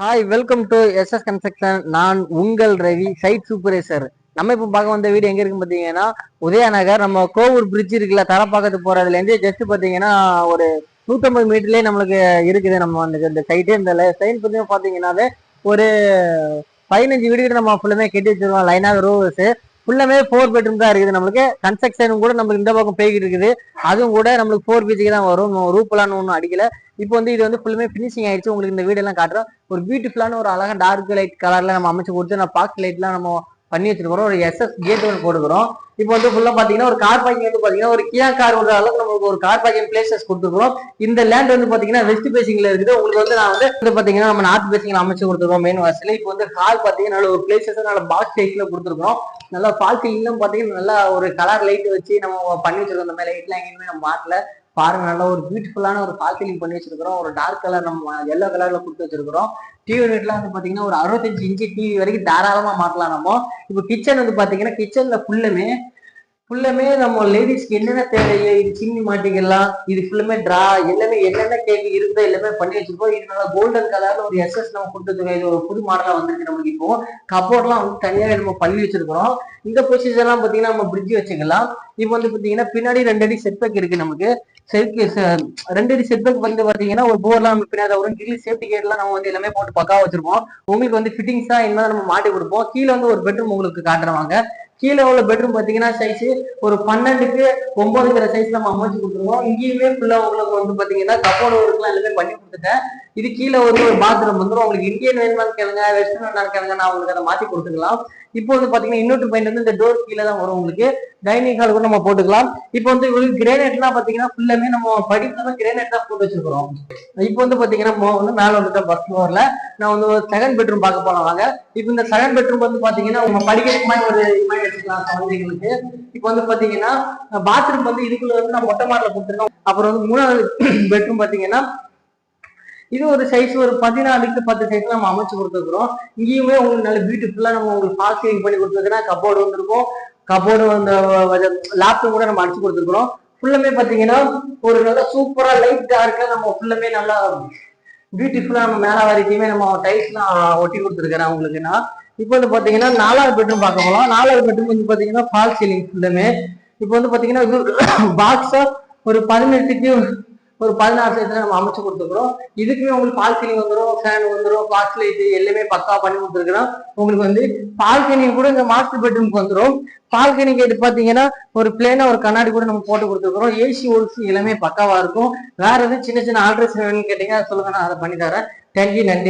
Hi, welcome to SS construction. நான் உங்கள் Ravi, side supervisor. நம்ம இப்போ பார்க்க வந்த வீடு எங்க இருக்குன்னு பார்த்தீங்கன்னா, உதயநகர். நம்ம கோவூர் பிரிட்ஜ் இருக்குல்ல, தலப்பாக்கத்து போறதுலேருந்து ஜஸ்ட் பார்த்தீங்கன்னா ஒரு 150 மீட்டர்லேயே நம்மளுக்கு இருக்குது. நம்ம இந்த சைட்டு இந்த சைட் பார்த்தீங்கன்னாவே ஒரு 15 வீடு நம்ம ஃபுல்லுமே கட்டி வச்சிருக்கோம். லைனாக ரோஸ் ஃபுல்லாமே 4 பெட்ரூம் தான் இருக்குது. நம்மளுக்கு கன்ஸ்ட்ரக்ஷன் கூட நம்மளுக்கு இந்த பக்கம் போய்கிட்டு இருக்குது. அதுவும் கூட நம்மளுக்கு 4 பிஹெச்கே தான் வரும். ரூப்லான்னு ஒன்றும் அடிக்கல. இப்போ இது ஃபுல்லுமே ஃபினிஷிங் ஆயிடுச்சு. உங்களுக்கு இந்த வீடெல்லாம் காட்டுறோம். ஒரு பியூட்டிஃபுல்லான ஒரு அழகா டார்க் லைட் கலர்ல நம்ம அமைச்சு கொடுத்து நான் பாக்ஸ் லைட்லாம் நம்ம பண்ணி வச்சிருக்கிறோம். ஒரு எஸ்எஸ் கேட் ஒன்று போட்டுக்கிறோம். இப்போ ஃபுல்லா பாத்தீங்கன்னா ஒரு கார் பார்க்கிங் பாத்தீங்கன்னா ஒரு கியா கார் விடுற அளவுக்கு நம்மளுக்கு ஒரு கார் பார்க்கிங் பிளேசஸ் கொடுத்துருக்கோம். இந்த லேண்ட் பாத்தீங்கன்னா வெஸ்ட் பேசிங்ல இருக்குது. உங்களுக்கு நான் பாத்தீங்கன்னா நம்ம நார்த் பேசிங்ல அமைச்சு கொடுத்துருக்கோம் மெயின் வாசல். இப்போ கார் பாத்தீங்கன்னா நல்ல ஒரு பிளேசஸ் நல்ல பாக்ஸ் சைஸ்ல கொடுத்துருக்கோம். நல்லா ஃபால்சிங்லாம் பாத்தீங்கன்னா நல்லா ஒரு கலர் லைட் வச்சு நம்ம பண்ணி வச்சிருக்கோம். அந்த மாதிரி லைட்லாம் எங்கேயுமே நம்ம மாட்டல பாருங்க. நல்லா ஒரு பியூட்டிஃபுல்லான ஒரு ஃபால்சிலிங் பண்ணி வச்சிருக்கிறோம். ஒரு டார்க் கலர் நம்ம எல்லோ கலர்ல கொடுத்து வச்சிருக்கிறோம். டிவி யூனிட்லாம் பாத்தீங்கன்னா ஒரு 65 இன்ச்சு டிவி வரைக்கும் தாராளமா மாட்டலாம் நம்ம. இப்போ கிச்சன் பாத்தீங்கன்னா கிச்சன்ல ஃபுல்லுமே நம்ம லேடிஸ்க்கு என்னென்ன தேவையோ இது சின்னி மாட்டிக்கலாம். இது ஃபுல்லுமே ட்ரா எல்லாமே என்னென்ன கேள்வி இருக்குதோ எல்லாமே பண்ணி வச்சிருக்கோம். இது நல்லா கோல்டன் கலர்ல ஒரு எஸ்எஸ் நம்ம கொடுத்துருக்கோம். இது ஒரு புது மாடலா வந்துருக்கு நம்மளுக்கு. இப்போ கபோர்ட்லாம் தனியாக நம்ம பண்ணி வச்சிருக்கிறோம். இந்த பொசிஷன் எல்லாம் பாத்தீங்கன்னா நம்ம பிரிட்ஜ் வச்சுக்கலாம். இப்போ பாத்தீங்கன்னா பின்னாடி 2 அடி செட்பேக் இருக்கு நமக்கு. 2 அடி செட்பேக் பாத்தீங்கன்னா ஒரு போர்லாம் நம்ம பின்னாடி வரும். கிரில் சேஃப்டி கேட்லாம் நம்ம எல்லாமே போட்டு பக்கா வச்சிருப்போம். உங்களுக்கு ஃபிட்டிங்ஸ் தான் என்ன நம்ம மாட்டி கொடுப்போம். கீழே ஒரு பெட்ரூம் உங்களுக்கு காட்டுறவாங்க. கீழே உள்ள பெட்ரூம் பாத்தீங்கன்னா சைஸ் ஒரு 12க்கு 9ங்கிற சைஸ் நம்ம அமைச்சு கொடுத்துருவோம். இங்கேயுமே ஃபுல்லா உங்களுக்கு பாத்தீங்கன்னா கப்போர்டு ஒர்க்லாம் எல்லாமே பண்ணி கொடுத்துட்டேன். இது கீழே ஒரு பாத்ரூம் வந்துடும். உங்களுக்கு இந்தியன் வேணுமான்னு கேளுங்க, வெஸ்டர்ன் வேணாலும் கேளுங்க, நான் உங்களுக்கு அதை மாத்தி கொடுத்துக்கலாம். இப்போ பாத்தீங்கன்னா இன்னொரு பாயிண்ட் இந்த டோர் கீழே தான் வரும். உங்களுக்கு டைனிங் ஹால் கூட நம்ம போட்டுக்கலாம். இப்போ உங்களுக்கு கிரேனைட்லாம் பாத்தீங்கன்னா ஃபுல்லாமே நம்ம படிப்பு கிரேனைட் தான் போட்டு வச்சிருக்கிறோம். இப்போ பாத்தீங்கன்னா மேல வந்துட்டோம் ஃபர்ஸ்ட் ஃப்ளோர்ல. நான் ஒரு செகண்ட் பெட்ரூம் பார்க்க போலாம் வாங்க. இப்போ இந்த செகண்ட் பெட்ரூம் பாத்தீங்கன்னா நம்ம படிக்கிறதுக்கு மாதிரி ஒரு இமேஜ் வச்சுக்கலாம் குழந்தைங்களுக்கு. இப்போ பாத்தீங்கன்னா பாத்ரூம் இதுக்குள்ள நான் மொட்டை மாடல கொடுத்துருக்கோம். அப்புறம் 3வது பெட்ரூம் பாத்தீங்கன்னா இது ஒரு சைஸ் ஒரு 14க்கு 10 சைஸ் நம்ம அமைச்சு கொடுத்துருக்கிறோம். இங்கேயுமே உங்களுக்கு நல்ல பியூட்டிஃபுல்லா நம்ம உங்களுக்கு ஃபால் சீலிங் பண்ணி கொடுத்துருக்கோம். கபோர்டு வந்திருக்கும். கபோர்டு அந்த லேப்டாப் கூட நம்ம அடிச்சு கொடுத்துருக்கிறோம். ஃபுல்லுமே பாத்தீங்கன்னா ஒரு நல்ல சூப்பரா லைட் டார்க்ல நம்ம ஃபுல்லுமே நல்லா பியூட்டிஃபுல்லா நம்ம மேல வரைக்குமே நம்ம டைல்ஸ்லாம் ஒட்டி கொடுத்துருக்கிறேன் உங்களுக்கு. நான் இப்போ பாத்தீங்கன்னா 4வது பெட்ரூம் பார்க்க போகலாம். 4வது பெட்ரூம் பாத்தீங்கன்னா ஃபால் சீலிங் ஃபுல்லுமே. இப்போ பாத்தீங்கன்னா பாக்ஸா ஒரு 18க்கு ஒரு 16 சைஸ்ல நம்ம அமைச்சு கொடுத்துருக்கிறோம். இதுக்குமே உங்களுக்கு பால்கனி வந்துடும், ஃபேன் வந்துடும், பாக்ஸ் லைட் எல்லாமே பக்கா பண்ணி கொடுத்துருக்கிறோம். உங்களுக்கு பால்கனி கூட இந்த மாஸ்டர் பெட்ரூம்க்கு வந்துடும். பால்கனி கேட்டு பாத்தீங்கன்னா ஒரு பிளேனா ஒரு கண்ணாடி கூட நம்ம போட்டு கொடுத்துருக்கிறோம். ஏசி ஓல்ஸ் எல்லாமே பக்காவா இருக்கும். வேற எதுவும் சின்ன சின்ன ஆல்ட்ரேஷன் வேணும்னு கேட்டீங்கன்னா சொல்லுங்க, நான் அதை பண்ணி தரேன். தேங்க்யூ, நன்றி.